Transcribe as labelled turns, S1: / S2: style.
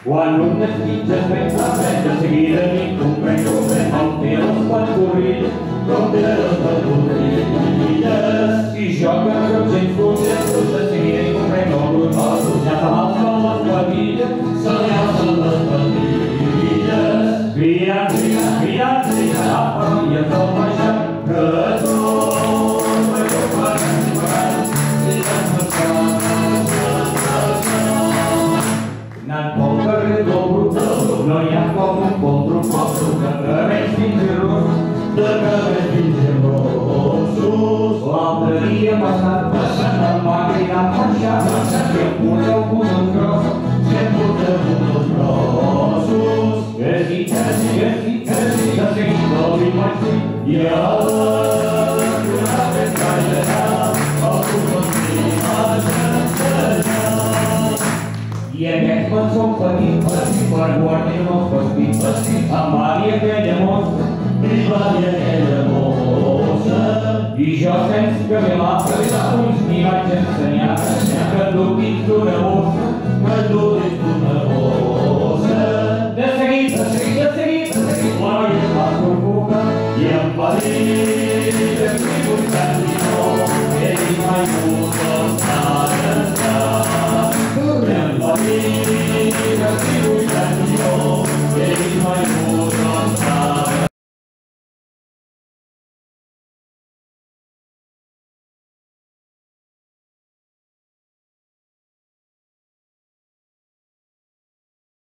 S1: Quando te spinge aspetta seguire mi comprendo non te lo spatturri non te lo spatturri si gioca con gente fuori da seguire mi comprendo due passo già famoso la squadriglia sono la squadriglia via via via via la famiglia troppa già nel potere dobro, noi abbiamo un po' troppo che spingerò, l'alteria passata, magari la fascia, che pure un grosso, che pure un grosso, che si, da seguito di questi, e non sono partiti, guardi non partiti, a Maria che è mostra, i giorni che mi lascia, mi faccia insegnare, che tu ti tu ne mostra,